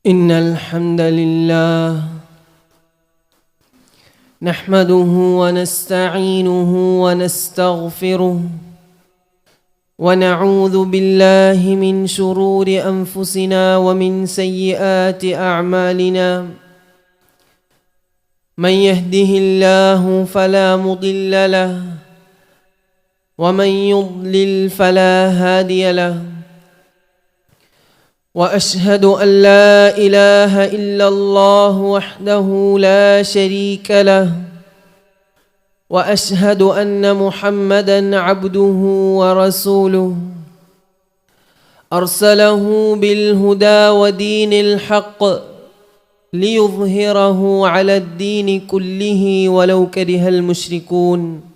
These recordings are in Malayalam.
إن الحمد لله نحمده ونستعينه ونستغفره ونعوذ بالله من شرور أنفسنا ومن سيئات أعمالنا. من يهده الله فلا مضل له ومن يضلل فلا هادي له. وأشهد أن لا إله إلا الله وحده لا شريك له وأشهد أن محمدًا عبده ورسوله أرسله بالهدى ودين الحق ليظهره على الدين كله ولو كره المشركون.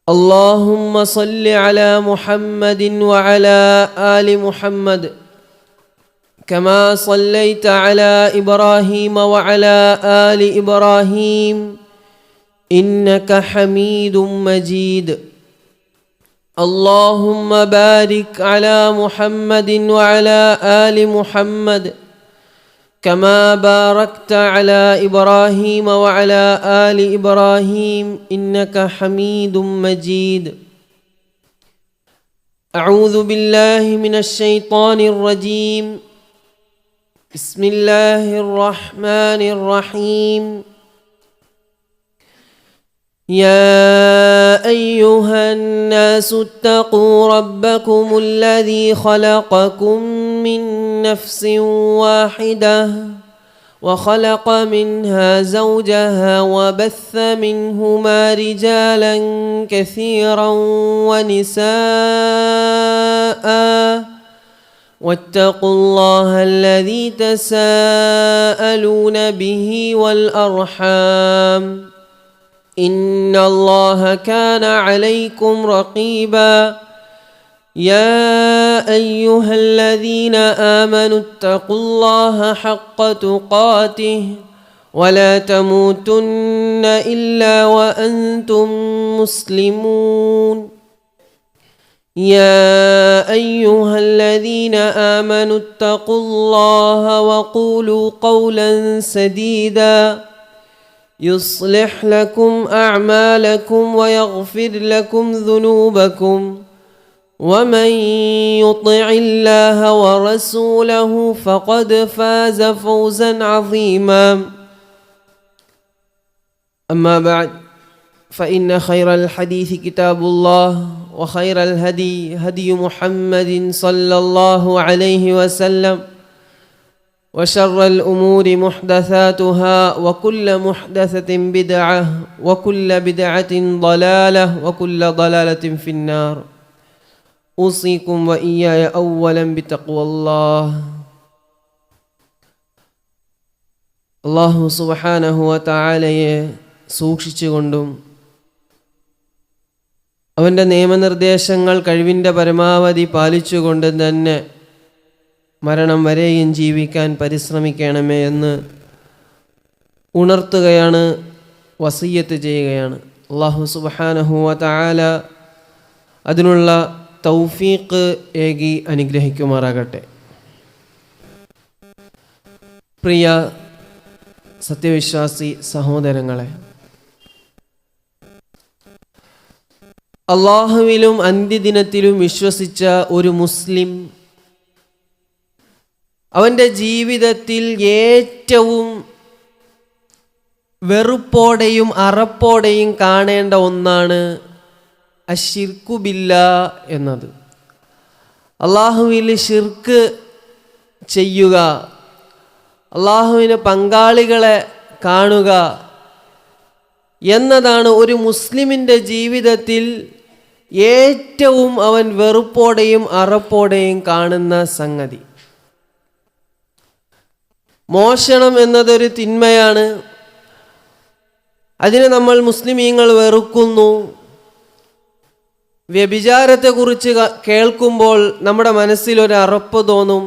اللهم صل على محمد وعلى آل محمد كما صليت على إبراهيم وعلى آل إبراهيم إنك حميد مجيد. اللهم بارك على محمد وعلى آل محمد كما باركت على إبراهيم وعلى آل إبراهيم إنك حميد مجيد. أعوذ بالله من الشيطان الرجيم. بسم الله الرحمن الرحيم. يا أيها الناس اتقوا ربكم الذي خلقكم من نفس واحدة وخلق منها زوجها وبث منهما رجالا كثيرا ونساء واتقوا الله الذي تساءلون به والأرحام إن الله كان عليكم رقيبا. يا أيها الذين آمنوا اتقوا الله حق تقاته ولا تموتن إلا وأنتم مسلمون. يا أيها الذين آمنوا اتقوا الله وقولوا قولا سديدا يصلح لكم أعمالكم ويغفر لكم ذنوبكم ومن يطع الله ورسوله فقد فاز فوزا عظيما. أما بعد فإن خير الحديث كتاب الله وخير الهدي هدي محمد صلى الله عليه وسلم وشر الأمور محدثاتها وكل محدثة بدعة وكل بدعة ضلالة وكل ضلالة في النار. أوصيكم وإياي أولا بتقوى الله. അല്ലാഹു സുബ്ഹാനഹു വ തആലയെ സൂക്ഷിച്ചുകൊണ്ടും അവൻ്റെ നിയമനിർദ്ദേശങ്ങൾ കഴിവിൻ്റെ പരമാവധി പാലിച്ചുകൊണ്ട് തന്നെ മരണം വരെയും ജീവിക്കാൻ പരിശ്രമിക്കണമേ എന്ന് ഉണർത്തുകയാണ്, വസിയ്യത്ത് ചെയ്യുകയാണ്. അല്ലാഹു സുബ്ഹാനഹു വ തആല അതിനുള്ള തൗഫീഖ് ഏകി അനുഗ്രഹിക്കുമാറാകട്ടെ. പ്രിയ സത്യവിശ്വാസി സഹോദരങ്ങളെ, അല്ലാഹുവിലും അന്ത്യദിനത്തിലും വിശ്വസിച്ച ഒരു മുസ്ലിം അവൻ്റെ ജീവിതത്തിൽ ഏറ്റവും വെറുപ്പോടെയും അറപ്പോടെയും കാണേണ്ട ഒന്നാണ് അശ്ശിർക്കു ബില്ലാഹ് എന്നത്. അള്ളാഹുവിൽ ശിർക്ക് ചെയ്യുക, അള്ളാഹുവിന് പങ്കാളികളെ കാണുക എന്നതാണ് ഒരു മുസ്ലിമിൻ്റെ ജീവിതത്തിൽ ഏറ്റവും അവൻ വെറുപ്പോടെയും അറപ്പോടെയും കാണുന്ന സംഗതി. മോഷണം എന്നതൊരു തിന്മയാണ്. അതിനെ നമ്മൾ മുസ്ലിമീങ്ങൾ വെറുക്കുന്നു. വ്യഭിചാരത്തെക്കുറിച്ച് കേൾക്കുമ്പോൾ നമ്മുടെ മനസ്സിലൊരു അറപ്പ് തോന്നും.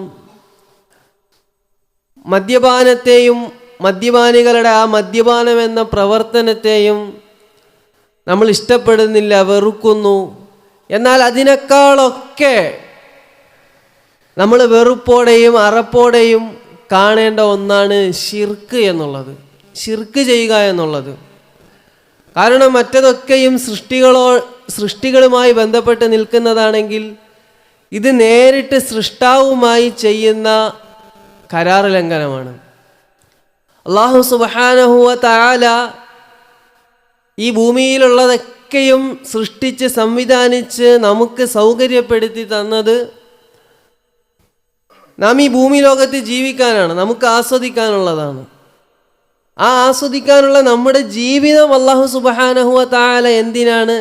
മദ്യപാനത്തെയും മദ്യപാനികളുടെ ആ മദ്യപാനം എന്ന പ്രവർത്തനത്തെയും നമ്മൾ ഇഷ്ടപ്പെടുന്നില്ല, വെറുക്കുന്നു. എന്നാൽ അതിനേക്കാളൊക്കെ നമ്മൾ വെറുപ്പോടെയും അറപ്പോടെയും കാണേണ്ട ഒന്നാണ് ഷിർക്ക് എന്നുള്ളത്, ഷിർക്ക് ചെയ്യുക എന്നുള്ളത്. കാരണം മറ്റതൊക്കെയും സൃഷ്ടികളുമായി ബന്ധപ്പെട്ട് നിൽക്കുന്നതാണെങ്കിൽ ഇത് നേരിട്ട് സൃഷ്ടാവുമായി ചെയ്യുന്ന കരാർ ലംഘനമാണ്. അല്ലാഹു സുബ്ഹാനഹു വ തആല ഈ ഭൂമിയിലുള്ളതൊക്കെയും സൃഷ്ടിച്ച് സംവിധാനിച്ച് നമുക്ക് സൗകര്യപ്പെടുത്തി തന്നത് നാം ഈ ഭൂമി ലോകത്ത് ജീവിക്കാനാണ്, നമുക്ക് ആസ്വദിക്കാനുള്ളതാണ്. ആ ആസ്വദിക്കാനുള്ള നമ്മുടെ ജീവിതം അല്ലാഹു സുബ്ഹാനഹു വ തആല എന്തിനാണ്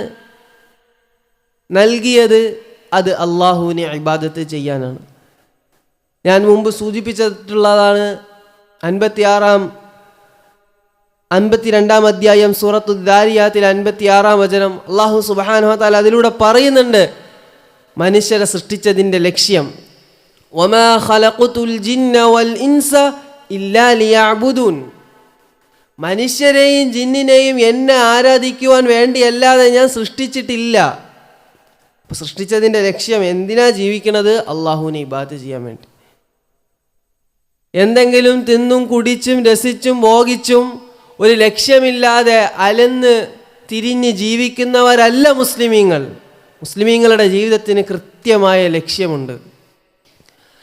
നൽകിയത്? അത് അല്ലാഹുവിനെ ഇബാദത്ത് ചെയ്യാനാണ്. ഞാൻ മുമ്പ് സൂചിപ്പിച്ചിട്ടുള്ളതാണ് 52-ാം അധ്യായം സൂറത്തു ദാരിയാത്തിൽ 56-ാം വചനം. അല്ലാഹു സുബ്ഹാനഹു വ തആല അതിലൂടെ പറയുന്നുണ്ട് മനുഷ്യരെ സൃഷ്ടിച്ചതിൻ്റെ ലക്ഷ്യം. വമാ ഖലഖതുൽ ജിന്ന വൽ ഇൻസ ഇല്ലാ ലിയഅ്ബുദൂൻ. മനുഷ്യരെയും ജിന്നിനെയും എന്നെ ആരാധിക്കുവാൻ വേണ്ടിയല്ലാതെ ഞാൻ സൃഷ്ടിച്ചിട്ടില്ല. അപ്പോൾ സൃഷ്ടിച്ചതിൻ്റെ ലക്ഷ്യം എന്തിനാ ജീവിക്കണത്? അള്ളാഹുവിനെ ഇബാദത്ത് ചെയ്യാൻ വേണ്ടി. എന്തെങ്കിലും തിന്നും കുടിച്ചും രസിച്ചും ഭോഗിച്ചും ഒരു ലക്ഷ്യമില്ലാതെ അലന്ന് തിരിഞ്ഞ് ജീവിക്കുന്നവരല്ല മുസ്ലിമീങ്ങൾ. മുസ്ലിമീങ്ങളുടെ ജീവിതത്തിന് കൃത്യമായ ലക്ഷ്യമുണ്ട്.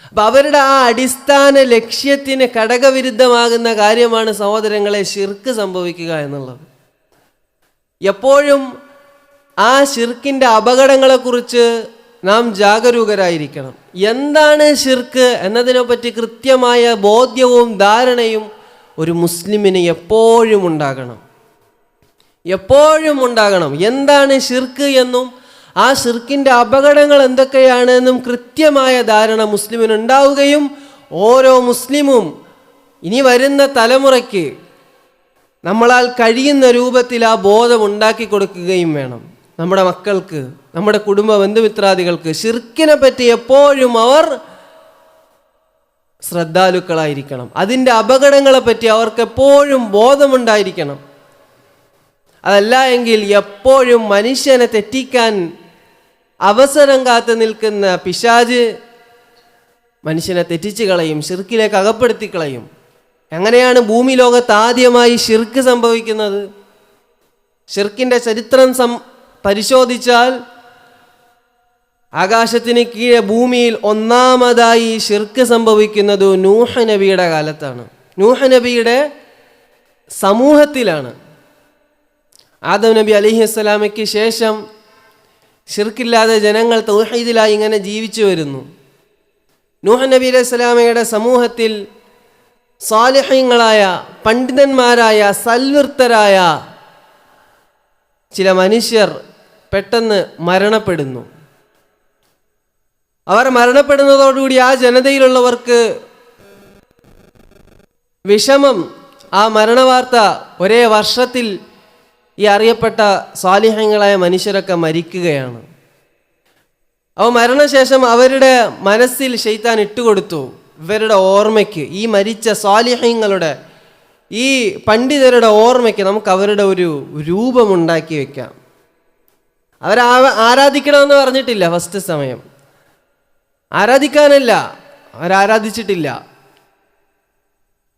അപ്പം അവരുടെ ആ അടിസ്ഥാന ലക്ഷ്യത്തിന് ഘടകവിരുദ്ധമാകുന്ന കാര്യമാണ് സഹോദരങ്ങളെ ഷിർക്ക് സംഭവിക്കുക എന്നുള്ളത്. എപ്പോഴും ആ ഷിർക്കിൻ്റെ അപകടങ്ങളെക്കുറിച്ച് നാം ജാഗരൂകരായിരിക്കണം. എന്താണ് ഷിർക്ക് എന്നതിനെപ്പറ്റി കൃത്യമായ ബോധ്യവും ധാരണയും ഒരു മുസ്ലിമിന് എപ്പോഴും ഉണ്ടാകണം, എപ്പോഴും ഉണ്ടാകണം. എന്താണ് ഷിർക്ക് എന്നും ആ ഷിർക്കിൻ്റെ അപകടങ്ങൾ എന്തൊക്കെയാണെന്നും കൃത്യമായ ധാരണ മുസ്ലിമിനുണ്ടാവുകയും ഓരോ മുസ്ലിമും ഇനി വരുന്ന തലമുറയ്ക്ക് നമ്മളാൽ കഴിയുന്ന രൂപത്തിൽ ആ ബോധം ഉണ്ടാക്കി കൊടുക്കുകയും വേണം. നമ്മുടെ മക്കൾക്ക്, നമ്മുടെ കുടുംബ ബന്ധുമിത്രാദികൾക്ക് ഷിർക്കിനെ പറ്റി എപ്പോഴും അവർ ശ്രദ്ധാലുക്കളായിരിക്കണം. അതിൻ്റെ അപകടങ്ങളെപ്പറ്റി അവർക്ക് എപ്പോഴും ബോധമുണ്ടായിരിക്കണം. അതല്ല എങ്കിൽ എപ്പോഴും മനുഷ്യനെ തെറ്റിക്കാൻ അവസരം കാത്തു നിൽക്കുന്ന പിശാച് മനുഷ്യനെ തെറ്റിച്ച് കളയും, ഷിർക്കിലേക്ക് അകപ്പെടുത്തി കളയും. എങ്ങനെയാണ് ഭൂമി ലോകത്ത് ആദ്യമായി ഷിർക്ക് സംഭവിക്കുന്നത്? ഷിർക്കിൻ്റെ ചരിത്രം പരിശോധിച്ചാൽ ആകാശത്തിന് കീഴെ ഭൂമിയിൽ ഒന്നാമതായി ഷിർക്ക് സംഭവിക്കുന്നത് നൂഹ് നബിയുടെ കാലത്താണ്, നൂഹ് നബിയുടെ സമൂഹത്തിലാണ്. ആദം നബി അലൈഹിസ്സലാമയ്ക്ക് ശേഷം ഷിർക്കില്ലാതെ ജനങ്ങൾ തൗഹീദിലായി ഇങ്ങനെ ജീവിച്ചു വരുന്നു. നൂഹ് നബി അലൈഹി സ്വലാമയുടെ സമൂഹത്തിൽ സാലിഹീങ്ങളായ പണ്ഡിതന്മാരായ സൽവൃത്തരായ ചില മനുഷ്യർ പെട്ടെന്ന് മരണപ്പെടുന്നു. അവർ മരണപ്പെടുന്നതോടുകൂടി ആ ജനതയിലുള്ളവർക്ക് വിഷമം. ആ മരണവാർത്ത ഒരേ വർഷത്തിൽ ഈ അറിയപ്പെട്ട സാലിഹ്യങ്ങളായ മനുഷ്യരൊക്കെ മരിക്കുകയാണ്. അപ്പോൾ മരണശേഷം അവരുടെ മനസ്സിൽ ശൈത്താൻ ഇട്ടുകൊടുത്തു, ഇവരുടെ ഓർമ്മയ്ക്ക്, ഈ മരിച്ച സാലിഹ്യങ്ങളുടെ, ഈ പണ്ഡിതരുടെ ഓർമ്മയ്ക്ക് നമുക്ക് അവരുടെ ഒരു രൂപമുണ്ടാക്കി വെക്കാം. ആരാധിക്കണമെന്ന് പറഞ്ഞിട്ടില്ല. ഫസ്റ്റ് സമയം ആരാധിക്കാനല്ല, അവരാരാധിച്ചിട്ടില്ല.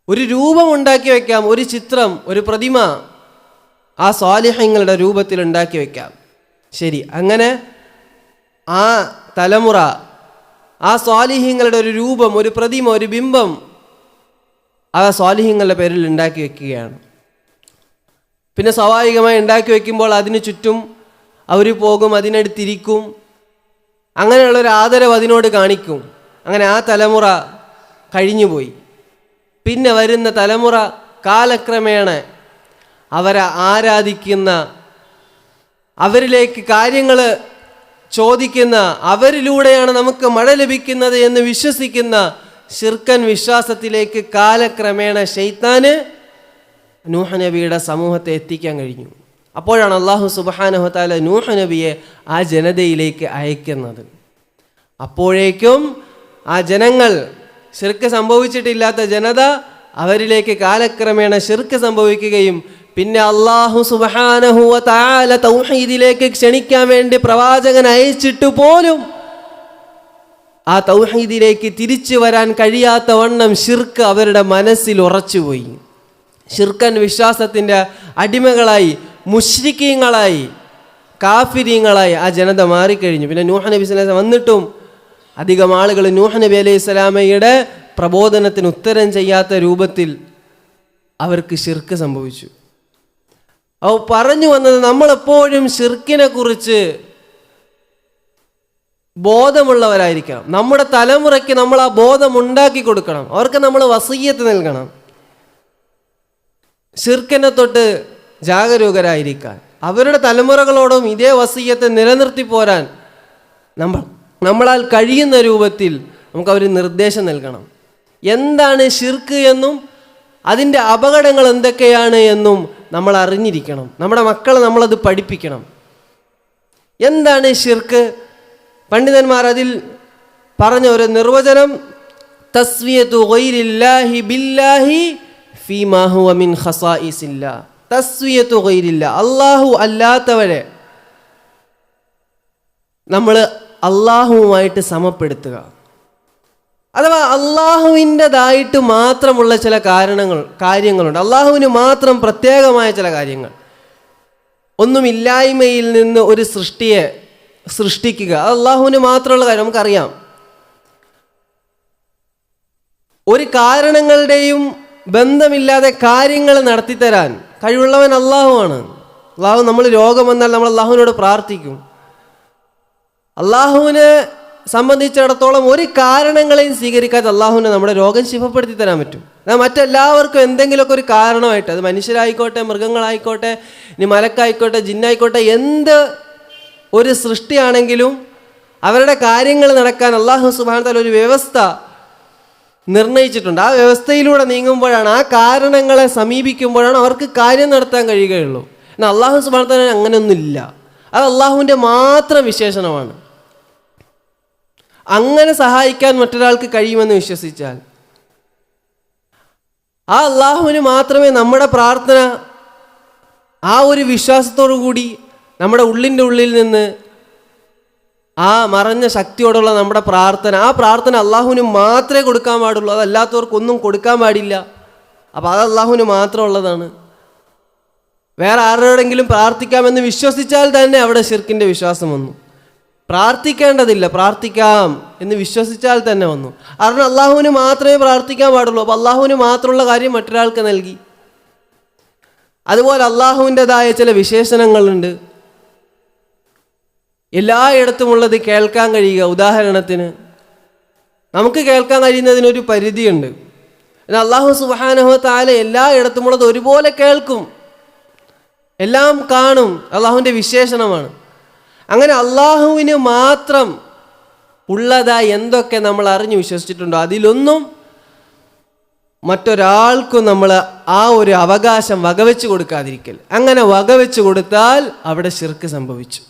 ഒരു രൂപം ഉണ്ടാക്കി വെക്കാം, ഒരു ചിത്രം, ഒരു പ്രതിമ ആ സ്വാലിഹ്യങ്ങളുടെ രൂപത്തിൽ ഉണ്ടാക്കി വെക്കാം. ശരി, അങ്ങനെ ആ തലമുറ ആ സ്വാലിഹ്യങ്ങളുടെ ഒരു രൂപം, ഒരു പ്രതിമ, ഒരു ബിംബം ആ സ്വാലിഹ്യങ്ങളുടെ പേരിൽ ഉണ്ടാക്കി വെക്കുകയാണ്. പിന്നെ സ്വാഭാവികമായി ഉണ്ടാക്കി വെക്കുമ്പോൾ അതിന് ചുറ്റും അവർ പോകും, അതിനടുത്തിരിക്കും, അങ്ങനെയുള്ളൊരു ആദരവ് അതിനോട് കാണിക്കും. അങ്ങനെ ആ തലമുറ കഴിഞ്ഞുപോയി. പിന്നെ വരുന്ന തലമുറ കാലക്രമേണ അവരെ ആരാധിക്കുന്ന, അവരിലേക്ക് കാര്യങ്ങൾ ചോദിക്കുന്ന, അവരിലൂടെയാണ് നമുക്ക് മഴ ലഭിക്കുന്നത് എന്ന് വിശ്വസിക്കുന്ന ശിർക്കൻ വിശ്വാസത്തിലേക്ക് കാലക്രമേണ ശൈത്താന് നൂഹ് നബിയുടെ സമൂഹത്തെ എത്തിക്കാൻ കഴിഞ്ഞു. അപ്പോഴാണ് അല്ലാഹു സുബ്ഹാനഹു വ തആല നൂഹ് നബിയെ ആ ജനതയിലേക്ക് അയക്കുന്നത്. അപ്പോഴേക്കും ആ ജനങ്ങൾ, ശിർക്ക് സംഭവിച്ചിട്ടില്ലാത്ത ജനത, അവരിലേക്ക് കാലക്രമേണ ശിർക്ക് സംഭവിക്കുകയും പിന്നെ അല്ലാഹു സുബ്ഹാനഹു വ തആല തൗഹീദിലേക്ക് ക്ഷണിക്കാൻ വേണ്ടി പ്രവാചകൻ അയച്ചിട്ട് പോലും ആ തൗഹീദിലേക്ക് തിരിച്ചു വരാൻ കഴിയാത്ത വണ്ണം ഷിർക്ക് അവരുടെ മനസ്സിൽ ഉറച്ചുപോയി. ഷിർക്കൻ വിശ്വാസത്തിൻ്റെ അടിമകളായി, മുശ്രിക്കീങ്ങളായി, കാഫിരീങ്ങളായി ആ ജനത മാറിക്കഴിഞ്ഞു. പിന്നെ നൂഹ് നബി സ്വല്ലല്ലാഹു അലൈഹി വസല്ലം വന്നിട്ടും അധികം ആളുകൾ നൂഹ് നബി അലൈഹി സ്വലാമയുടെ പ്രബോധനത്തിന് ഉത്തരം ചെയ്യാത്ത രൂപത്തിൽ അവർക്ക് ഷിർക്ക് സംഭവിച്ചു. അവ പറഞ്ഞു വന്നത്, നമ്മളെപ്പോഴും ഷിർക്കിനെ കുറിച്ച് ബോധമുള്ളവരായിരിക്കണം. നമ്മുടെ തലമുറയ്ക്ക് നമ്മൾ ആ ബോധം ഉണ്ടാക്കി കൊടുക്കണം. അവർക്ക് നമ്മൾ വസിയ്യത്ത് നൽകണം, ഷിർക്കിനെ തൊട്ട് ജാഗരൂകരായിരിക്കാൻ. അവരുടെ തലമുറകളോടും ഇതേ വസിയ്യത്ത് നിലനിർത്തി പോരാൻ നമ്മളാൽ കഴിയുന്ന രൂപത്തിൽ നമുക്ക് അവർ നിർദ്ദേശം നൽകണം. എന്താണ് ഷിർക്ക് എന്നും അതിൻ്റെ അപകടങ്ങൾ എന്തൊക്കെയാണ് എന്നും നമ്മൾ അറിഞ്ഞിരിക്കണം. നമ്മുടെ മക്കളെ നമ്മളത് പഠിപ്പിക്കണം. എന്താണ് ഷിർക്ക്? പണ്ഡിതന്മാർ അതിൽ പറഞ്ഞ ഒരു നിർവചനം, തസ്വിയതു ഗൈരില്ലാഹി ബില്ലാഹി ഫീമാ ഹുവ മിൻ ഖസായിസില്ലാഹ്. തസ്വിയതു ഗൈരില്ലാഹ്, അല്ലാഹു അല്ലാത്തവരെ നമ്മൾ അള്ളാഹുവുമായിട്ട് സമപ്പെടുത്തുക. അഥവാ അള്ളാഹുവിൻ്റെതായിട്ട് മാത്രമുള്ള ചില കാര്യങ്ങളുണ്ട്. അള്ളാഹുവിന് മാത്രം പ്രത്യേകമായ ചില കാര്യങ്ങൾ. ഒന്നുമില്ലായ്മയിൽ നിന്ന് ഒരു സൃഷ്ടിയെ സൃഷ്ടിക്കുക, അത് അള്ളാഹുവിന് മാത്രമുള്ള കാര്യം. നമുക്കറിയാം, ഒരു കാരണങ്ങളുടെയും ബന്ധമില്ലാതെ കാര്യങ്ങൾ നടത്തിത്തരാൻ കഴിവുള്ളവൻ അള്ളാഹുവാണ്. അള്ളാഹു, നമ്മൾ രോഗം വന്നാൽ നമ്മൾ അള്ളാഹുവിനോട് പ്രാർത്ഥിക്കും. അള്ളാഹുവിനെ സംബന്ധിച്ചിടത്തോളം ഒരു കാരണങ്ങളെയും സ്വീകരിക്കാതെ അള്ളാഹുവിനെ നമ്മുടെ രോഗം ശിഫപ്പെടുത്തി തരാൻ പറ്റും. എന്നാൽ മറ്റെല്ലാവർക്കും എന്തെങ്കിലുമൊക്കെ ഒരു കാരണമായിട്ട്, അത് മനുഷ്യരായിക്കോട്ടെ, മൃഗങ്ങളായിക്കോട്ടെ, ഇനി മലക്കായിക്കോട്ടെ, ജിന്നായിക്കോട്ടെ, എന്ത് ഒരു സൃഷ്ടിയാണെങ്കിലും അവരുടെ കാര്യങ്ങൾ നടക്കാൻ അള്ളാഹു സുബ്ഹാനഹു വ തആല ഒരു വ്യവസ്ഥ നിർണയിച്ചിട്ടുണ്ട്. ആ വ്യവസ്ഥയിലൂടെ നീങ്ങുമ്പോഴാണ്, ആ കാരണങ്ങളെ സമീപിക്കുമ്പോഴാണ് അവർക്ക് കാര്യം നടത്താൻ കഴിയുകയുള്ളൂ. എന്നാൽ അള്ളാഹു സുബ്ഹാനഹു വ തആല അങ്ങനെയൊന്നുമില്ല. അത് അള്ളാഹുവിൻ്റെ മാത്രം വിശേഷണമാണ്. അങ്ങനെ സഹായിക്കാൻ മറ്റൊരാൾക്ക് കഴിയുമെന്ന് വിശ്വസിച്ചാൽ ആ അള്ളാഹുവിന് മാത്രമേ നമ്മുടെ പ്രാർത്ഥന ആ ഒരു വിശ്വാസത്തോടു കൂടി നമ്മുടെ ഉള്ളിൻ്റെ ഉള്ളിൽ നിന്ന് ആ മറഞ്ഞ ശക്തിയോടുള്ള നമ്മുടെ പ്രാർത്ഥന, ആ പ്രാർത്ഥന അള്ളാഹുവിന് മാത്രമേ കൊടുക്കാൻ പാടുള്ളൂ. അതല്ലാത്തവർക്കൊന്നും കൊടുക്കാൻ പാടില്ല. അപ്പോൾ അത് അള്ളാഹുവിന് മാത്രമുള്ളതാണ്. വേറെ ആരോടെങ്കിലും പ്രാർത്ഥിക്കാമെന്ന് വിശ്വസിച്ചാൽ തന്നെ അവിടെ ശിർക്കിൻ്റെ വിശ്വാസം വന്നു. പ്രാർത്ഥിക്കേണ്ടതില്ല, പ്രാർത്ഥിക്കാം എന്ന് വിശ്വസിച്ചാൽ തന്നെ വന്നു. കാരണം അള്ളാഹുവിന് മാത്രമേ പ്രാർത്ഥിക്കാൻ പാടുള്ളൂ. അപ്പോൾ അള്ളാഹുവിന് മാത്രമുള്ള കാര്യം മറ്റൊരാൾക്ക് നൽകി. അതുപോലെ അള്ളാഹുവിൻ്റെതായ ചില വിശേഷണങ്ങളുണ്ട്, എല്ലായിടത്തുമുള്ളത് കേൾക്കാൻ കഴിയുക. ഉദാഹരണത്തിന്, നമുക്ക് കേൾക്കാൻ കഴിയുന്നതിനൊരു പരിധിയുണ്ട്. എന്നാൽ അള്ളാഹു സുബ്ഹാനഹു വ തആല എല്ലായിടത്തുമുള്ളത് ഒരുപോലെ കേൾക്കും, എല്ലാം കാണും. അള്ളാഹുവിൻ്റെ വിശേഷണമാണ്. അങ്ങനെ അള്ളാഹുവിന് മാത്രം ഉള്ളതായി എന്തൊക്കെ നമ്മൾ അറിഞ്ഞു വിശ്വസിച്ചിട്ടുണ്ടോ അതിലൊന്നും മറ്റൊരാൾക്കും നമ്മൾ ആ ഒരു അവകാശം വകവെച്ച് കൊടുക്കാതിരിക്കൽ. അങ്ങനെ വകവെച്ച് കൊടുത്താൽ അവിടെ ശിർക്ക് സംഭവിച്ചു.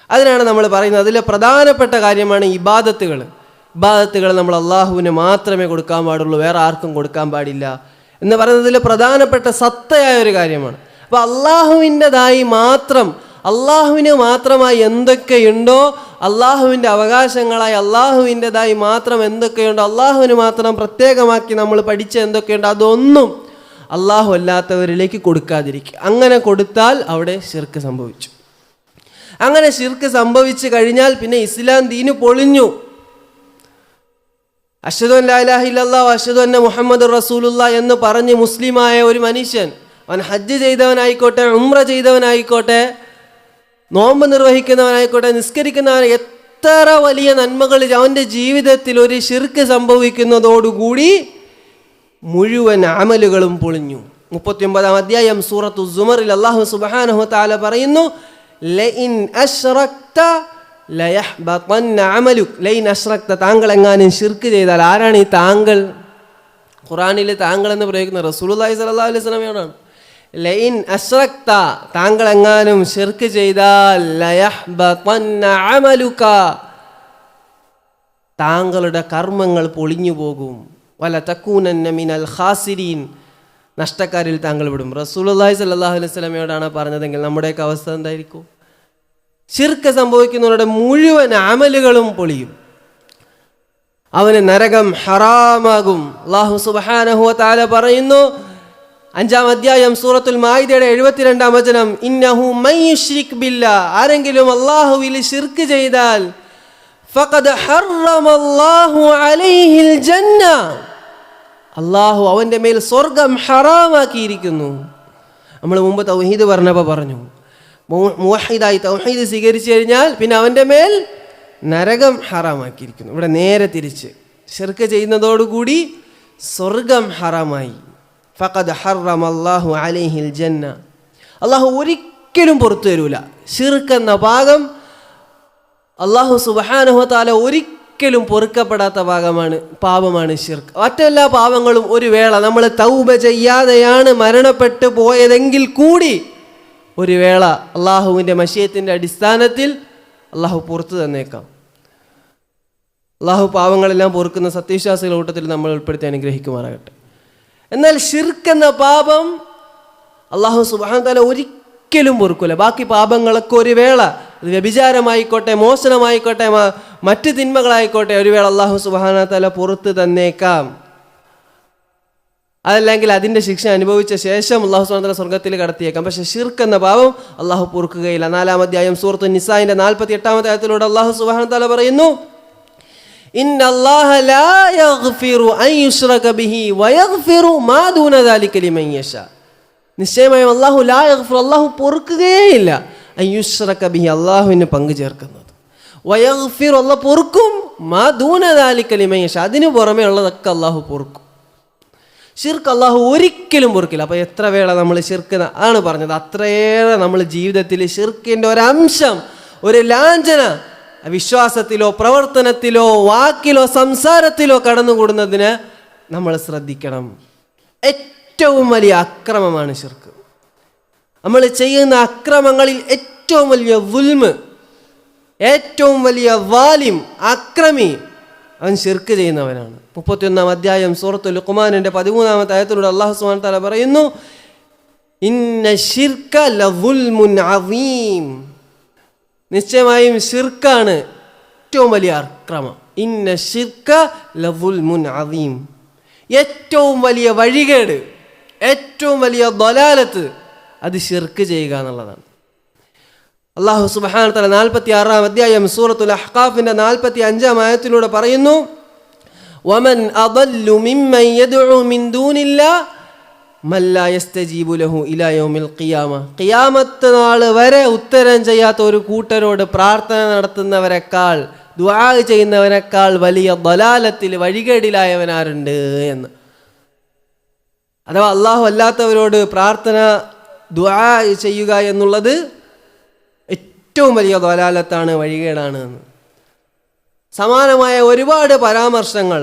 അതിനാണ് നമ്മൾ പറയുന്നത്, അതിലെ പ്രധാനപ്പെട്ട കാര്യമാണ് ഇബാദത്തുകൾ. ഇബാദത്തുകൾ നമ്മൾ അള്ളാഹുവിന് മാത്രമേ കൊടുക്കാൻ പാടുള്ളൂ, വേറെ ആർക്കും കൊടുക്കാൻ പാടില്ല എന്ന് പറയുന്നതിൽ പ്രധാനപ്പെട്ട സത്തയായ ഒരു കാര്യമാണ്. അപ്പോൾ അള്ളാഹുവിൻ്റെതായി മാത്രം, അള്ളാഹുവിന് മാത്രമായി എന്തൊക്കെയുണ്ടോ, അള്ളാഹുവിൻ്റെ അവകാശങ്ങളായി അള്ളാഹുവിൻ്റെതായി മാത്രം എന്തൊക്കെയുണ്ടോ, അള്ളാഹുവിന് മാത്രം പ്രത്യേകമാക്കി നമ്മൾ പഠിച്ച എന്തൊക്കെയുണ്ടോ, അതൊന്നും അള്ളാഹു അല്ലാത്തവരിലേക്ക് കൊടുക്കാതിരിക്കുക. അങ്ങനെ കൊടുത്താൽ അവിടെ ശിർക്ക് സംഭവിച്ചു. അങ്ങനെ ശിർക്ക് സംഭവിച്ചു കഴിഞ്ഞാൽ പിന്നെ ഇസ്ലാം ദീന് പൊളിഞ്ഞു. അശ്ഹദു അൻ ലാ ഇലാഹ ഇല്ലല്ലാഹ് അശ്ഹദു അന്ന മുഹമ്മദുർ റസൂലുള്ളാഹ് എന്ന് പറഞ്ഞ് മുസ്ലിമായ ഒരു മനുഷ്യൻ, അവൻ ഹജ്ജ് ചെയ്തവനായിക്കോട്ടെ, ഉംറ ചെയ്തവനായിക്കോട്ടെ, നോമ്പ് നിർവഹിക്കുന്നവനായിക്കോട്ടെ, നിസ്കരിക്കുന്നവൻ, എത്ര വലിയ നന്മകൾ അവൻ്റെ ജീവിതത്തിൽ ഒരു ശിർക്ക് സംഭവിക്കുന്നതോടുകൂടി മുഴുവൻ അമലുകളും പൊളിഞ്ഞു. 39-ാം അധ്യായം സൂറത്തു സുമറിൽ അല്ലാഹു സുബ്ഹാനഹു വ തആല പറയുന്നു, ലഇൻ അശ്റക്ത ലയഹ്ബതന്ന അമലുക്. ലഇൻ അശ്റക്ത, താങ്കൾ എങ്ങാനും ശിർക്ക് ചെയ്താൽ. ആരാണ് ഈ താങ്കൾ? ഖുർആനിൽ താങ്കൾ എന്ന് പ്രയോഗിക്കുന്നത് റസൂലുള്ളാഹി സ്വല്ലല്ലാഹു അലൈഹി വസല്ലമയോടാണ്. ലഇൻ അശ്റക്ത, താങ്കൾ എങ്ങാനും ശിർക്ക് ചെയ്താൽ ലയഹ്ബതന്ന അമലുക, താങ്കളുടെ കർമ്മങ്ങൾ പൊളിഞ്ഞു പോകും. വല തകൂനന്ന മിനൽ ഖാസിരീൻ, നഷ്ടക്കാരിൽ താങ്കൾ വിടും. റസൂലുള്ളാഹി സ്വല്ലല്ലാഹു അലൈഹി വസല്ലമയോടാണ് പറഞ്ഞതെങ്കിൽ നമ്മുടെയൊക്കെ അവസ്ഥ എന്തായിരിക്കും? ശിർക്ക് സംഭവിക്കുന്നവരുടെ മുഴുവൻ അമലുകളും പൊളിയും. അവന് നരകം ഹറാമാകും. അല്ലാഹു സുബ്ഹാനഹു വ തആല പറയുന്നു 5-ാം അധ്യായം സൂറത്തുൽ മാഇദയുടെ 72-ാം വചനം, ഇന്നഹു മൻ യുശ്രിക് ബില്ലാഹ്, ആരെങ്കിലും അല്ലാഹുവിൽ ശിർക്ക് ചെയ്താൽ ഫഖദ് ഹറമല്ലാഹു അലൈഹിൽ ജന്ന, അല്ലാഹു അവൻ്റെ മേൽ സ്വർഗം ഹറാമാക്കിയിരിക്കുന്നു. നമ്മൾ മുമ്പ് തൗഹീദ് പറഞ്ഞപ്പോൾ പറഞ്ഞു, മുവഹിദായി തൗഹീദ് സ്വീകരിച്ചു കഴിഞ്ഞാൽ പിന്നെ അവൻ്റെ മേൽ നരകം ഹറാമാക്കിയിരിക്കുന്നു. ഇവിടെ നേരെ തിരിച്ച്, ശിർക്ക് ചെയ്യുന്നതോടുകൂടി സ്വർഗം ഹറാമായി. ഫഖദ് ഹറമല്ലാഹു അലൈഹിൽ ജന്ന, അള്ളാഹു ഒരിക്കലും പുറത്തു തരൂല. ശിർക്ക് എന്ന അള്ളാഹു സുബ്ഹാനഹു വ തആല ഒരിക്കലും പൊറുക്കപ്പെടാത്ത പാപമാണ് ശിർക്ക്. മറ്റെല്ലാ പാപങ്ങളും ഒരു വേള നമ്മൾ തൗബ ചെയ്യാതെയാണ് മരണപ്പെട്ടു പോയതെങ്കിൽ കൂടി ഒരു വേള അള്ളാഹുവിൻ്റെ മശിയത്തിൻ്റെ അടിസ്ഥാനത്തിൽ അള്ളാഹു പുറത്തു തന്നേക്കാം. അള്ളാഹു പാപങ്ങളെല്ലാം പൊറുക്കുന്ന സത്യവിശ്വാസികളുടെ കൂട്ടത്തിൽ നമ്മൾ ഉൾപ്പെടുത്തി അനുഗ്രഹിക്കുമാറാകട്ടെ. എന്നാൽ ശിർക്ക് എന്ന പാപം അള്ളാഹു സുബ്ഹാനഹു വ തആല ഒരിക്കലും പൊറുക്കില്ല. ബാക്കി പാപങ്ങളൊക്കെ ഒരു വേള, അത് വ്യഭിചാരമായിക്കോട്ടെ, മോശനമായിക്കോട്ടെ, മറ്റ് തിന്മകളായിക്കോട്ടെ, ഒരു വേള അള്ളാഹു സുബ്ഹാനഹു വ തആല പുറത്ത് തന്നേക്കാം. അതല്ലെങ്കിൽ അതിൻ്റെ ശിക്ഷ അനുഭവിച്ച ശേഷം അള്ളാഹു സുബ്ഹാനഹു വ തആല സ്വർഗത്തിൽ കടത്തിയേക്കാം. പക്ഷെ ശിർക്ക് എന്ന പാപം അള്ളാഹു പൊറുക്കുകയില്ല. 4-ാം അധ്യായം സൂറത്തുൻ നിസാഇന്റെ 48-ാമത്തെ ആയത്തിലൂടെ അള്ളാഹു സുബ്ഹാനഹു വ തആല പറയുന്നു, ഇന്നല്ലാഹ ലാ യഗ്ഫിറു അൻ യുശ്റക ബിഹി വയഗ്ഫിറു മാ ദൂന ദാലിക ലിമൻ യശാ. നിശ്ചയമായും അല്ലാഹു ലാ യഗ്ഫിറു, അല്ലാഹു പൊറുക്കുകയില്ല, അൻ യുശ്റക ബിഹി, അല്ലാഹുവിന് പങ്കു ചേർക്കുന്നത്, വയഗ്ഫിറു, അല്ലാഹു പൊറുക്കും, മാ ദൂന ദാലിക ലിമൻ യശാ, അതിനു പുറമേ ഉള്ളതൊക്കെ അല്ലാഹു പൊറുക്കും. ശിർക്ക് അല്ലാഹു ഒരിക്കലും പൊറുക്കില്ല. അപ്പോൾ എത്ര വേള നമ്മൾ ശിർക്ക് ആണ് പറഞ്ഞത്, അത്രയേറെ നമ്മൾ ജീവിതത്തിൽ ശിർക്കിൻ്റെ ഒരംശം, ഒരു ലാഞ്ചന വിശ്വാസത്തിലോ പ്രവർത്തനത്തിലോ വാക്കിലോ സംസാരത്തിലോ കടന്നുകൂടുന്നതിന് നമ്മൾ ശ്രദ്ധിക്കണം. ഏറ്റവും വലിയ അക്രമമാണ് ശിർക്ക്. നമ്മൾ ചെയ്യുന്ന അക്രമങ്ങളിൽ ഏറ്റവും വലിയ ദുൽമ്, ഏറ്റവും വലിയ വാലിം, അക്രമി അവൻ ശിർക്ക് ചെയ്യുന്നവനാണ്. 31-ാം അധ്യായം സൂറത്തുൽ ലുഖ്മാനിന്റെ 13-ാമത്തെ ആയത്തിലൂടെ അല്ലാഹു സുബ്ഹാനഹു വ തആല പറയുന്നു, ഇന്ന ശിർക ലദുൽമുൻ അദീം, നിശ്ചയമായും ശിർക്കാണ് ഏറ്റവും വലിയ അക്രമം. ഇന്ന ശിർക ലദുൽമുൻ അദീം, ഏറ്റവും വലിയ വഴികേട്, ഏറ്റവും വലിയ ദലാലത്ത് അത് ശിർക്ക് ചെയ്യുക എന്നുള്ളതാണ്. അല്ലാഹു സുബ്ഹാനഹു വ തആല 46-ാം അധ്യായം സൂറത്തുൽ അഹ്ഖാഫിന്റെ 45-ാം ആയത്തിലൂടെ പറയുന്നു, വമൻ അദല്ലു മിമ്മൻ യദ്ഉ മിൻ ദൂനില്ലാഹ് മൻ ലാ യസ്തജീബു ലഹു ഇലാ യൗമിൽ ഖിയാമ, ഖിയാമത്ത് നാൾ വരെ ഉത്തരം ചെയ്യാത്ത ഒരു കൂട്ടരോട് പ്രാർത്ഥന നടത്തുന്നവരെക്കാൾ, ദുആ ചെയ്യുന്നവനേക്കാൾ വലിയ ദലാലത്തിൽ, വഴികേടിലായവനാരുണ്ട് എന്ന്. അഥവാ അല്ലാഹു അല്ലാത്തവരോട് പ്രാർത്ഥന, ദുആ ചെയ്യുക എന്നുള്ളത് ഏറ്റവും വലിയ ദലാലത്താണ്, വഴികേടാണ് എന്ന്. സമാനമായ ഒരുപാട് പരാമർശങ്ങൾ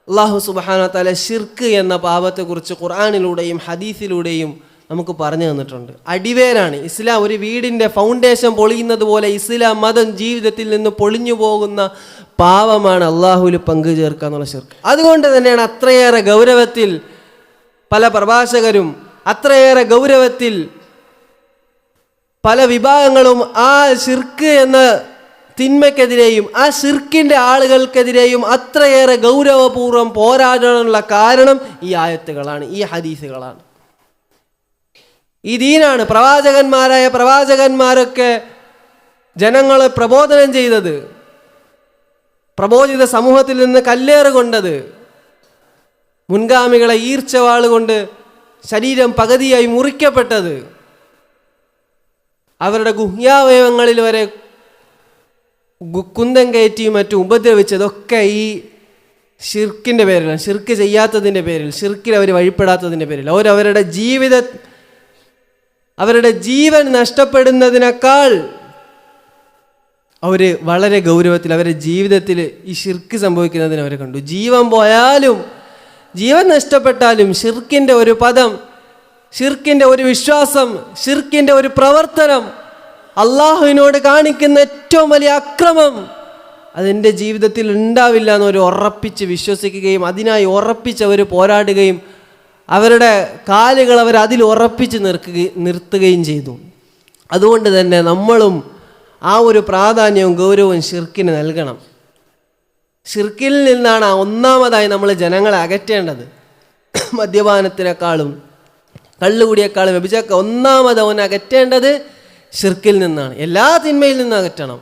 അല്ലാഹു സുബ്ഹാനഹു വ തആല ശിർക്ക് എന്ന പാപത്തെക്കുറിച്ച് ഖുർആനിലൂടെയും ഹദീസിലൂടെയും നമുക്ക് പറഞ്ഞു തന്നിട്ടുണ്ട്. അടിവേരാണ് ഇസ്ലാം. ഒരു വീടിൻ്റെ ഫൗണ്ടേഷൻ പൊളിയുന്നത് പോലെ ഇസ്ലാം മതം ജീവിതത്തിൽ നിന്ന് പൊളിഞ്ഞു പോകുന്ന പാപമാണ് അള്ളാഹുവിൽ പങ്കു ചേർക്കുക എന്നുള്ള ശിർക്ക്. അതുകൊണ്ട് തന്നെയാണ് അത്രയേറെ ഗൗരവത്തിൽ പല പ്രഭാഷകരും, അത്രയേറെ ഗൗരവത്തിൽ പല വിഭാഗങ്ങളും ആ ശിർക്ക് എന്ന തിന്മയ്ക്കെതിരെയും ആ ശിർക്കിൻ്റെ ആളുകൾക്കെതിരെയും അത്രയേറെ ഗൗരവപൂർവ്വം പോരാടാനുള്ള കാരണം ഈ ആയത്തുകളാണ്, ഈ ഹദീസുകളാണ്. ഈ ദീനാണ് പ്രവാചകന്മാരൊക്കെ ജനങ്ങളെ പ്രബോധനം ചെയ്തത്, പ്രബോധിത സമൂഹത്തിൽ നിന്ന് കല്ലേറുകൊണ്ടത്, മുൻഗാമികളെ ഈർച്ചവാളുകൊണ്ട് ശരീരം പകുതിയായി മുറിക്കപ്പെട്ടത്, അവരുടെ ഗുഹ്യാവയവങ്ങളിൽ വരെ കുന്തം കയറ്റിയും മറ്റും ഉപദ്രവിച്ചതൊക്കെ ഈ ഷിർക്കിൻ്റെ പേരിലാണ്. ഷിർക്ക് ചെയ്യാത്തതിൻ്റെ പേരിൽ, ഷിർക്കിൽ അവർ വഴിപ്പെടാത്തതിൻ്റെ പേരിൽ, അവരുടെ ജീവൻ നഷ്ടപ്പെടുന്നതിനേക്കാൾ അവർ വളരെ ഗൗരവത്തിൽ അവരുടെ ജീവിതത്തിൽ ഈ ഷിർക്ക് സംഭവിക്കുന്നതിന് അവർ കണ്ടു. ജീവൻ പോയാലും ജീവൻ നഷ്ടപ്പെട്ടാലും ഷിർക്കിൻ്റെ ഒരു പദം, ഷിർക്കിൻ്റെ ഒരു വിശ്വാസം, ഷിർക്കിൻ്റെ ഒരു പ്രവർത്തനം, അള്ളാഹുവിനോട് കാണിക്കുന്ന ഏറ്റവും വലിയ അക്രമം അതെൻ്റെ ജീവിതത്തിൽ ഉണ്ടാവില്ല എന്നവർ ഉറപ്പിച്ച് വിശ്വസിക്കുകയും അതിനായി ഉറപ്പിച്ച് അവർ പോരാടുകയും അവരുടെ കാലുകൾ അവർ അതിൽ ഉറപ്പിച്ച് നിർത്തുകയും ചെയ്തു. അതുകൊണ്ട് തന്നെ നമ്മളും ആ ഒരു പ്രാധാന്യവും ഗൗരവവും ഷിർക്കിന് നൽകണം. ഷിർക്കിൽ നിന്നാണ് ഒന്നാമതായി നമ്മൾ ജനങ്ങളെ അകറ്റേണ്ടത്. മദ്യപാനത്തിനേക്കാളും കള്ളുകുടിയേക്കാളും വ്യഭിചാരം ഒന്നാമത് അവൻ അകറ്റേണ്ടത് ഷിർക്കിൽ നിന്നാണ്. എല്ലാ തിന്മയിൽ നിന്നും അകറ്റണം.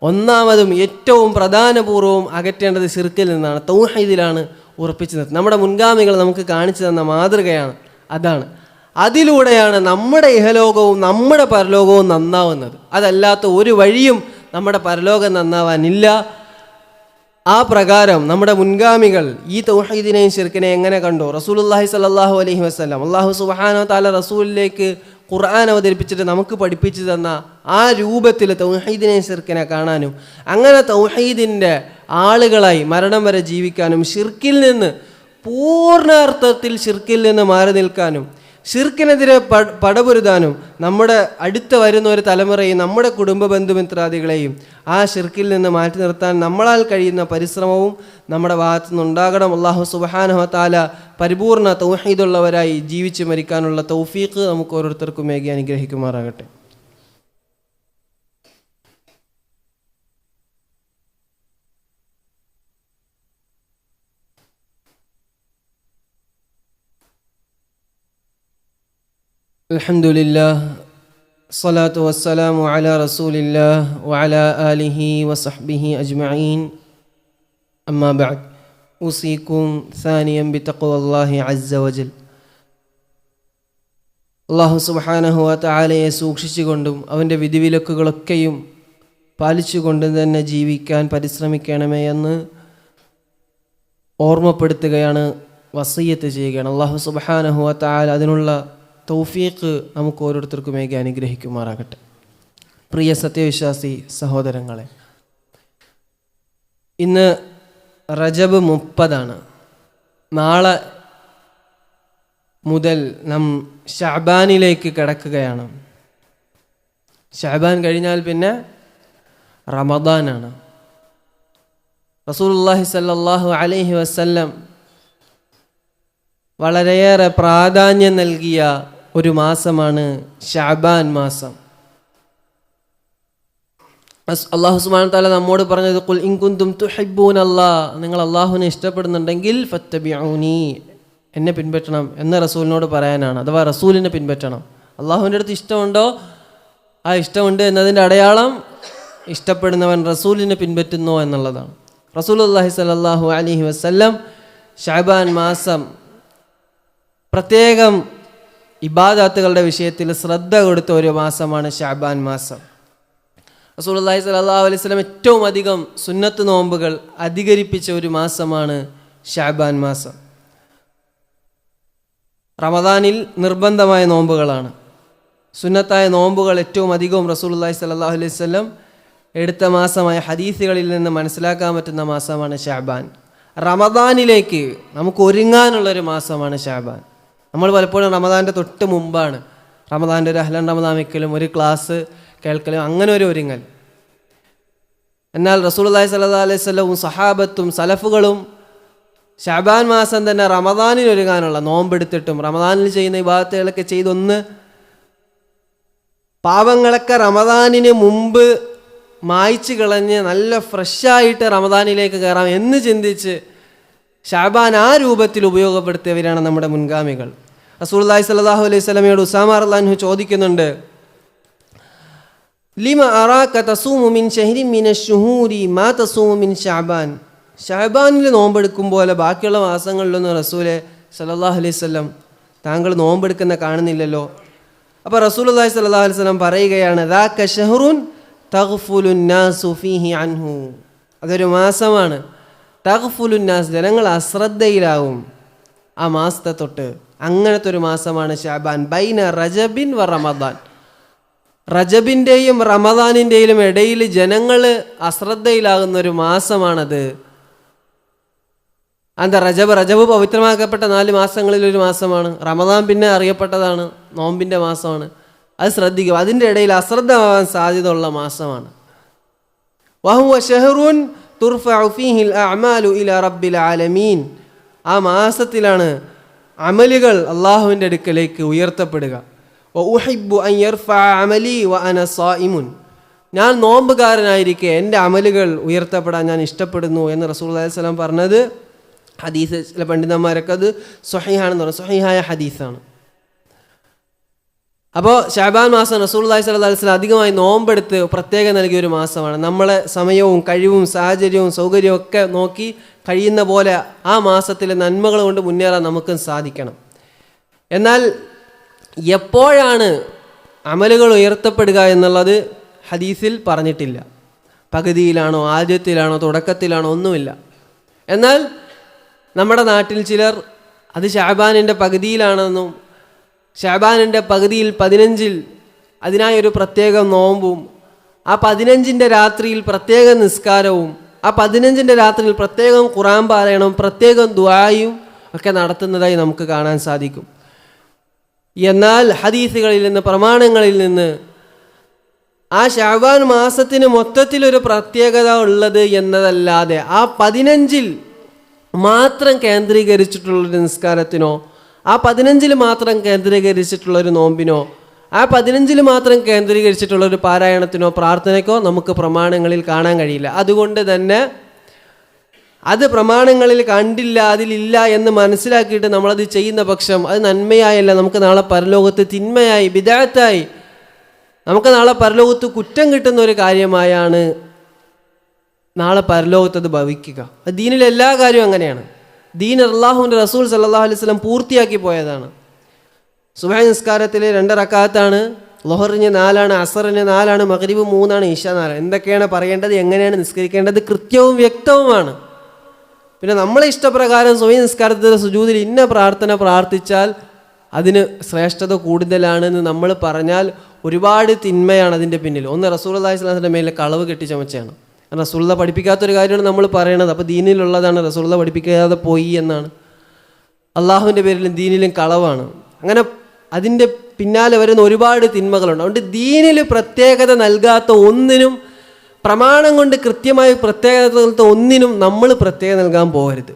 ഒന്നാമതും ഏറ്റവും പ്രധാനപൂർവ്വവും അകറ്റേണ്ടത് ഷിർക്കിൽ നിന്നാണ്. തൗഹീദിലാണ് ഉറപ്പിച്ചു നിർത്തുന്നത്. നമ്മുടെ മുൻഗാമികൾ നമുക്ക് കാണിച്ചു തന്ന മാതൃകയാണ് അതാണ്. അതിലൂടെയാണ് നമ്മുടെ ഇഹലോകവും നമ്മുടെ പരലോകവും നന്നാവുന്നത്. അതല്ലാത്ത ഒരു വഴിയും നമ്മുടെ പരലോകം നന്നാവാനില്ല. ആ പ്രകാരം നമ്മുടെ മുൻഗാമികൾ ഈ തൗഹീദിനെയും ശിർക്കിനെയും എങ്ങനെ കണ്ടു? റസൂലുള്ളാഹി സ്വല്ലല്ലാഹു അലൈഹി വസല്ലം അല്ലാഹു സുബ്ഹാനഹു വ തആല റസൂലിലേക്ക് ഖുർആൻ അവതരിപ്പിച്ചിട്ട് നമുക്ക് പഠിപ്പിച്ചു തന്ന ആ രൂപത്തിൽ തൗഹീദിനെയും ശിർക്കിനെ കാണാനും അങ്ങനെ തൗഹീദിൻ്റെ ആളുകളായി മരണം വരെ ജീവിക്കാനും ഷിർക്കിൽ നിന്ന് പൂർണ്ണാർത്ഥത്തിൽ ഷിർക്കിൽ നിന്ന് മാറി നിൽക്കാനും ഷിർക്കിനെതിരെ പടപൊരുതാനും നമ്മുടെ അടുത്ത് വരുന്ന ഒരു തലമുറയും നമ്മുടെ കുടുംബ ബന്ധുമിത്രാദികളെയും ആ ഷിർക്കിൽ നിന്ന് മാറ്റി നിർത്താൻ നമ്മളാൽ കഴിയുന്ന പരിശ്രമവും നമ്മുടെ ഭാഗത്തു നിന്നുണ്ടാകണം. അല്ലാഹു സുബ്ഹാനഹു വ തആല പരിപൂർണ്ണ തൗഹീദുള്ളവരായി ജീവിച്ച് മരിക്കാനുള്ള തൗഫീഖ് നമുക്ക് ഓരോരുത്തർക്കും ഏകി അനുഗ്രഹിക്കുമാറാകട്ടെ. അൽഹംദുലില്ലാഹ് സ്വലാത്തു വസ്സലാമു അലാ റസൂലില്ലാഹ് വഅലാ ആലിഹി വസഹ്ബിഹി അജ്മഈൻ. അമ്മാ ബഅദ്. ഉസീകും സാനിയൻ ബിതഖ്വല്ലാഹി അസ്സ വജൽ. അല്ലാഹു സുബ്ഹാനഹു വ തആലയെ സൂക്ഷിച്ചുകൊണ്ടും അവൻ്റെ വിധിവിലക്കുകളൊക്കെയും പാലിച്ചുകൊണ്ടും തന്നെ ജീവിക്കാൻ പരിശ്രമിക്കണമേ എന്ന് ഓർമ്മപ്പെടുത്തുകയാണ്, വസിയ്യത്ത് ചെയ്യുകയാണ്. അല്ലാഹു സുബ്ഹാനഹു വ തആല അതിനുള്ള തൗഫീഖ് നമുക്ക് ഓരോരുത്തർക്കും ഏകി അനുഗ്രഹിക്കുമാറാകട്ടെ. പ്രിയ സത്യവിശ്വാസി സഹോദരങ്ങളെ, ഇന്ന് റജബ് 30 നാളെ മുതൽ നാം ശഅബാനിലേക്ക് കടക്കുകയാണ്. ശഅബാൻ കഴിഞ്ഞാൽ പിന്നെ റമദാനാണ്. റസൂലുള്ളാഹി സ്വല്ലല്ലാഹു അലൈഹി വസല്ലം വളരെയേറെ പ്രാധാന്യം നൽകിയ ഒരു മാസമാണ് ശഅബാൻ മാസം. അല്ലാഹു സുബ്ഹാനഹു വ തആല നമ്മോട് പറഞ്ഞത് ഖുൽ ഇൻ കുൻതും തുഹിബ്ബൂനല്ലാഹ്, നിങ്ങൾ അല്ലാഹുവിനെ ഇഷ്ടപ്പെടുന്നുണ്ടെങ്കിൽ ഫത്തബിഊനി, എന്നെ പിൻപറ്റണം എന്ന് റസൂലിനോട് പറയാനാണ്. അഥവാ റസൂലിനെ പിൻപറ്റണം. അല്ലാഹുവിൻ്റെ അടുത്ത് ഇഷ്ടമുണ്ടോ? ആ ഇഷ്ടമുണ്ട് എന്നതിൻ്റെ അടയാളം ഇഷ്ടപ്പെടുന്നവൻ റസൂലിനെ പിൻപറ്റുന്നു എന്നുള്ളതാണ്. റസൂലുള്ളാഹി സ്വല്ലല്ലാഹു അലൈഹി വസല്ലം ശഅബാൻ മാസം പ്രത്യേകം ഇബാദത്തുകളുടെ വിഷയത്തിൽ ശ്രദ്ധ കൊടുത്ത ഒരു മാസമാണ് ശഅബാൻ മാസം. റസൂലുള്ളാഹി സ്വല്ലല്ലാഹു അലൈഹി വസല്ലം ഏറ്റവും അധികം സുന്നത്ത് നോമ്പുകൾ അധികരിപ്പിച്ച ഒരു മാസമാണ് ശഅബാൻ മാസം. റമദാനിൽ നിർബന്ധമായ നോമ്പുകളാണ്. സുന്നത്തായ നോമ്പുകൾ ഏറ്റവും അധികവും റസൂലുള്ളാഹി സ്വല്ലല്ലാഹു അലൈഹി വസല്ലം എടുത്ത മാസമായ ഹദീസുകളിൽ നിന്ന് മനസ്സിലാക്കാൻ പറ്റുന്ന മാസമാണ് ശഅബാൻ. റമദാനിലേക്ക് നമുക്ക് ഒരുങ്ങാനുള്ളൊരു മാസമാണ് ശഅബാൻ. നമ്മൾ പലപ്പോഴും റമദാൻ്റെ തൊട്ട് മുമ്പാണ് റമദാൻ്റെ ഒരു അഹ്ലൻ റമദാൻ വെക്കലും ഒരു ക്ലാസ് കേൾക്കലും അങ്ങനെ ഒരു ഒരുങ്ങൽ. എന്നാൽ റസൂലുള്ളാഹി സ്വല്ലല്ലാഹു അലൈഹി വസല്ലവും സഹാബത്തും സലഫുകളും ശഅബാൻ മാസം തന്നെ റമദാനിൽ ഒരുങ്ങാനുള്ള നോമ്പെടുത്തിട്ടും റമദാനിൽ ചെയ്യുന്ന ഇബാദത്തുകളൊക്കെ ചെയ്തൊന്ന് പാപങ്ങളൊക്കെ റമദാനിന് മുമ്പ് മായ്ച്ചു കളഞ്ഞ് നല്ല ഫ്രഷായിട്ട് റമദാനിലേക്ക് കയറാം എന്ന് ചിന്തിച്ച് ശഅബാൻ ആ രൂപത്തിൽ ഉപയോഗപ്പെടുത്തിയവരാണ് നമ്മുടെ മുൻഗാമികൾ. റസൂലുള്ളാഹി സ്വല്ലല്ലാഹു അലൈഹി വസല്ലമയോട് ഉസാമ റളിയല്ലാഹു അൻഹു ചോദിക്കുന്നുണ്ട്, ലിമ അറാക തസൂമു മിൻ ശഹ്രിൻ മിനശ്ശുഹൂരി മാ തസൂമു മിൻ ശഅബാൻ. ശഅബാനിൽ നോമ്പെടുക്കും പോലെ ബാക്കിയുള്ള മാസങ്ങളിലൊന്നും റസൂലെ സ്വല്ലല്ലാഹു അലൈഹി വസല്ലം താങ്കൾ നോമ്പെടുക്കുന്ന കാണുന്നില്ലല്ലോ. അപ്പോൾ റസൂലുള്ളാഹി സ്വല്ലല്ലാഹു അലൈഹി വസല്ലം പറയുകയാണ്, ദാക ശഹ്റുൻ തഗ്ഫുലുൻ നാസു ഫീഹി അൻഹു. അതൊരു മാസമാണ് തഗ്ഫുലുൻ നാസ്, ജനങ്ങൾ അശ്രദ്ധയിലാവും ആ മാസത്തെ തൊട്ട്. അങ്ങനത്തെ ഒരു മാസമാണ് ശഅബാൻ. ബൈന റജബിൻ വ റമദാൻ, റജബിൻ്റെയും റമദാനിൻ്റെയും ഇടയിൽ ജനങ്ങൾ അശ്രദ്ധയിലാകുന്ന ഒരു മാസമാണത്. എന്താ റജബ് പവിത്രമാക്കപ്പെട്ട 4 മാസങ്ങളിൽ ഒരു മാസമാണ്. റമദാൻ പിന്നെ അറിയപ്പെട്ടതാണ്, നോമ്പിൻ്റെ മാസമാണ്. അത് ശ്രദ്ധിക്കുക, അതിൻ്റെ ഇടയിൽ അശ്രദ്ധമാവാൻ സാധ്യത ഉള്ള മാസമാണ്. വഹുവ ശഹ്റുൻ തുർഫഉ ഫീഹിൽ അഅമാലു ഇലാ റബ്ബിൽ ആലമീൻ. ആ മാസത്തിലാണ് അമലുകൾ അള്ളാഹുവിൻ്റെ അടുക്കലേക്ക് ഉയർത്തപ്പെടുക. വ ഉഹിബ്ബു അൻ യർഫഅ അമലി വ അന സായിമുൻ. ഞാൻ നോമ്പുകാരനായിരിക്കെ എൻ്റെ അമലുകൾ ഉയർത്തപ്പെടാൻ ഞാൻ ഇഷ്ടപ്പെടുന്നു എന്ന് റസൂലുള്ളാഹി സ്വല്ലല്ലാഹു അലൈഹി വസല്ലം പറഞ്ഞത് ഹദീസ് ചില പണ്ഡിതന്മാരൊക്കെ അത് സ്വഹീഹാണെന്ന് പറഞ്ഞു, സ്വഹീഹായ ഹദീസാണ്. അപ്പോൾ ശഅബാൻ മാസം റസൂലുള്ളാഹി സ്വല്ലല്ലാഹു അലൈഹി വസല്ലം അധികമായി നോമ്പെടുത്ത് പ്രത്യേകം നൽകിയ ഒരു മാസമാണ്. നമ്മളെ സമയവും കഴിവും സാഹചര്യവും സൗകര്യവും ഒക്കെ നോക്കി കഴിയുന്ന പോലെ ആ മാസത്തിൽ നന്മകൾ കൊണ്ട് മുന്നേറാൻ നമുക്കും സാധിക്കണം. എന്നാൽ എപ്പോഴാണ് അമലുകൾ ഉയർത്തപ്പെടുക എന്നുള്ളത് ഹദീസിൽ പറഞ്ഞിട്ടില്ല. പകുതിയിലാണോ, ആദ്യത്തിലാണോ, തുടക്കത്തിലാണോ, ഒന്നുമില്ല. എന്നാൽ നമ്മുടെ നാട്ടിൽ ചിലർ അത് ശഅബാനിൻ്റെ പകുതിയിലാണെന്നും ശഅബാനിൻ്റെ പകുതിയിൽ 15 അതിനായൊരു പ്രത്യേക നോമ്പും ആ 15 രാത്രിയിൽ പ്രത്യേക നിസ്കാരവും ആ 15 രാത്രിയിൽ പ്രത്യേകം ഖുർആൻ പാരായണവും പ്രത്യേകം ദുആയും ഒക്കെ നടത്തുന്നതായി നമുക്ക് കാണാൻ സാധിക്കും. എന്നാൽ ഹദീസുകളിൽ നിന്ന്, പ്രമാണങ്ങളിൽ നിന്ന് ആ ശഅബാൻ മാസത്തിന് മൊത്തത്തിലൊരു പ്രത്യേകത ഉള്ളത് എന്നതല്ലാതെ ആ 15 മാത്രം കേന്ദ്രീകരിച്ചിട്ടുള്ളൊരു നിസ്കാരത്തിനോ ആ 15 മാത്രം കേന്ദ്രീകരിച്ചിട്ടുള്ളൊരു നോമ്പിനോ ആ 15 മാത്രം കേന്ദ്രീകരിച്ചിട്ടുള്ളൊരു പാരായണത്തിനോ പ്രാർത്ഥനയ്ക്കോ നമുക്ക് പ്രമാണങ്ങളിൽ കാണാൻ കഴിയില്ല. അതുകൊണ്ട് തന്നെ അത് പ്രമാണങ്ങളിൽ കണ്ടില്ല, അതിലില്ല എന്ന് മനസ്സിലാക്കിയിട്ട് നമ്മളത് ചെയ്യുന്ന പക്ഷം അത് നന്മയായല്ല, നമുക്ക് നാളെ പരലോകത്ത് തിന്മയായി, ബിദ്അത്തായി, നമുക്ക് നാളെ പരലോകത്ത് കുറ്റം കിട്ടുന്ന ഒരു കാര്യമായാണ് നാളെ പരലോകത്ത് അത് ഭവിക്കുക. അത് ദീനിലെ എല്ലാ കാര്യവും അങ്ങനെയാണ്. ദീൻ അല്ലാഹുവിൻ്റെ റസൂൽ സല്ലല്ലാഹു അലൈഹി വസല്ലം പൂർത്തിയാക്കി പോയതാണ്. സുബഹി നിസ്കാരത്തിൽ 2 റക്അത്താണ്, ളുഹറിന് 4ആണ്, അസറിന് 4ആണ്, മഗ്രിബ് 3ആണ്, ഇശ 4. എന്തൊക്കെയാണ് പറയേണ്ടത്, എങ്ങനെയാണ് നിസ്കരിക്കേണ്ടത് കൃത്യവും വ്യക്തവുമാണ്. പിന്നെ നമ്മളെ ഇഷ്ടപ്രകാരം സുബഹി നിസ്കാരത്തിലെ സുജൂദിൽ ഇന്ന പ്രാർത്ഥന പ്രാർത്ഥിച്ചാൽ അതിന് ശ്രേഷ്ഠത കൂടുതലാണെന്ന് നമ്മൾ പറഞ്ഞാൽ ഒരുപാട് തിന്മയാണ് അതിൻ്റെ പിന്നിൽ. ഒന്ന് റസൂലുള്ളാഹി സ്വല്ലല്ലാഹു അലൈഹി വസല്ലം മേലെ കളവ് കെട്ടിച്ചമച്ചാണ്. റസൂലുള്ളാഹി പഠിപ്പിക്കാത്തൊരു കാര്യമാണ് നമ്മൾ പറയണത്. അപ്പോൾ ദീനിലുള്ളതാണ്, റസൂലുള്ളാഹി പഠിപ്പിക്കാതെ പോയി എന്നാണ്. അള്ളാഹുവിൻ്റെ പേരിലും ദീനിലും കളവാണ്. അങ്ങനെ അതിൻ്റെ പിന്നാലെ വരുന്ന ഒരുപാട് തിന്മകളുണ്ട്. അതുകൊണ്ട് ദീനിൽ പ്രത്യേകത നൽകാത്ത ഒന്നിനും, പ്രമാണം കൊണ്ട് കൃത്യമായി പ്രത്യേകത നൽകാത്ത ഒന്നിനും നമ്മൾ പ്രത്യേകത നൽകാൻ പോകരുത്.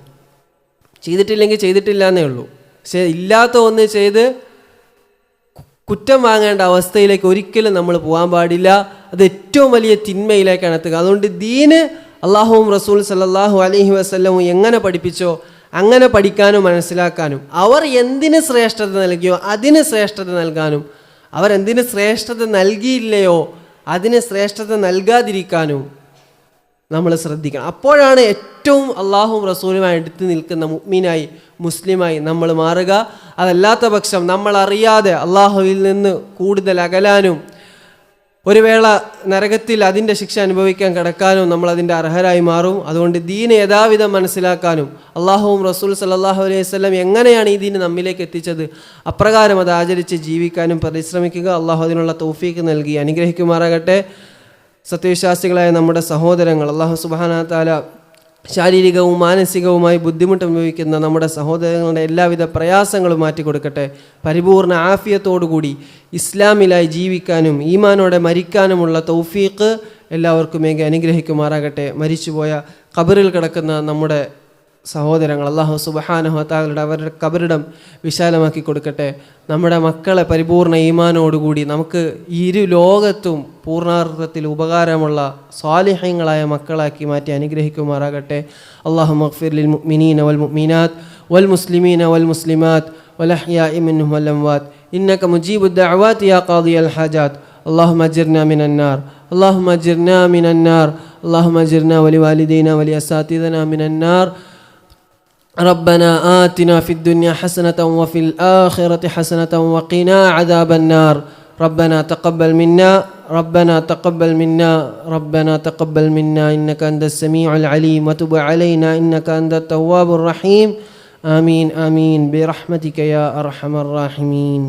ചെയ്തിട്ടില്ലെങ്കിൽ ചെയ്തിട്ടില്ല എന്നേ ഉള്ളൂ. പക്ഷേ ഇല്ലാത്ത ഒന്ന് ചെയ്ത് കുറ്റം വാങ്ങേണ്ട അവസ്ഥയിലേക്ക് ഒരിക്കലും നമ്മൾ പോകാൻ പാടില്ല. അത് ഏറ്റവും വലിയ തിന്മയിലേക്കാണ് എത്തുക. അതുകൊണ്ട് ദീന് അല്ലാഹുവും റസൂൽ സല്ലല്ലാഹു അലൈഹി വസല്ലമും എങ്ങനെ പഠിപ്പിച്ചോ അങ്ങനെ പഠിക്കാനും മനസ്സിലാക്കാനും, അവർ എന്തിന് ശ്രേഷ്ഠത നൽകിയോ അതിന് ശ്രേഷ്ഠത നൽകാനും, അവർ എന്തിന് ശ്രേഷ്ഠത നൽകിയില്ലയോ അതിന് ശ്രേഷ്ഠത നൽകാതിരിക്കാനും നമ്മൾ ശ്രദ്ധിക്കണം. അപ്പോഴാണ് ഏറ്റവും അള്ളാഹുവും റസൂലുമായി അടുത്ത് നിൽക്കുന്ന മുഅ്മിനായി, മുസ്ലിമായി നമ്മൾ മാറുക. അതല്ലാത്ത പക്ഷം നമ്മൾ അറിയാതെ അള്ളാഹുവിൽ നിന്ന് കൂടുതൽ അകലാനും ഒരു വേള നരകത്തിൽ അതിൻ്റെ ശിക്ഷ അനുഭവിക്കാൻ കിടക്കാനും നമ്മൾ അതിൻ്റെ അർഹരായി മാറും. അതുകൊണ്ട് ദീന് യഥാവിധം മനസ്സിലാക്കാനും അള്ളാഹുവും റസൂൽ സല്ലല്ലാഹു അലൈഹി വസല്ലം എങ്ങനെയാണ് ഈ ദീന് നമ്മിലേക്ക് എത്തിച്ചത് അപ്രകാരം അത് ആചരിച്ച് ജീവിക്കാനും പരിശ്രമിക്കുക. അള്ളാഹു അതിനുള്ള തൗഫീക്ക് നൽകി അനുഗ്രഹിക്കുമാറാകട്ടെ. സത്യവിശ്വാസികളായ നമ്മുടെ സഹോദരങ്ങൾ, അള്ളാഹു സുബ്ഹാനഹു വ തആല ശാരീരികവും മാനസികവുമായി ബുദ്ധിമുട്ട് അനുഭവിക്കുന്ന നമ്മുടെ സഹോദരങ്ങളുടെ എല്ലാവിധ പ്രയാസങ്ങളും മാറ്റിക്കൊടുക്കട്ടെ. പരിപൂർണ ആഫിയത്തോടുകൂടി ഇസ്ലാമിലായി ജീവിക്കാനും ഈമാനോടെ മരിക്കാനുമുള്ള തൗഫീഖ് എല്ലാവർക്കുമേകി അനുഗ്രഹിക്കുമാറാകട്ടെ. മരിച്ചുപോയ ഖബറിൽ കിടക്കുന്ന നമ്മുടെ സഹോദരങ്ങൾ അല്ലാഹു സുബ്ഹാനഹു വ തആല അവരുടെ ഖബറിടം വിശാലമാക്കി കൊടുക്കട്ടെ. നമ്മുടെ മക്കളെ പരിപൂർണ ഈമാനോടുകൂടി നമുക്ക് ഇരു ലോകത്തും പൂർണ്ണാർത്ഥത്തിൽ ഉപകാരമുള്ള സ്വാലിഹീങ്ങളായ മക്കളാക്കി മാറ്റി അനുഗ്രഹിക്കുമാറാകട്ടെ. അല്ലാഹുമ്മ ഗ്ഫിർ ലിൽ മുഅ്മിനീന വൽ മുഅ്മിനാത്ത് വൽ മുസ്ലിമീന വൽ മുസ്ലിമാത്ത് വൽ അഹ്യാഇ മിൻഹും വൽ അംവാത്ത് ഇന്നക മുജീബുദ് ദഅവാതി യാ ഖാദിയൽ ഹാജാത്ത്. اللهم اجرنا من النار، اللهم اجرنا من النار، اللهم اجرنا ولوالدينا ولأساتذتنا من النار. ربنا آتنا في الدنيا حسنة وفي الآخرة حسنة وقنا عذاب النار. ربنا تقبل منا، ربنا تقبل منا، ربنا تقبل منا إنك أنت السميع العليم وتب علينا إنك أنت التواب الرحيم. آمين آمين برحمتك يا أرحم الراحمين.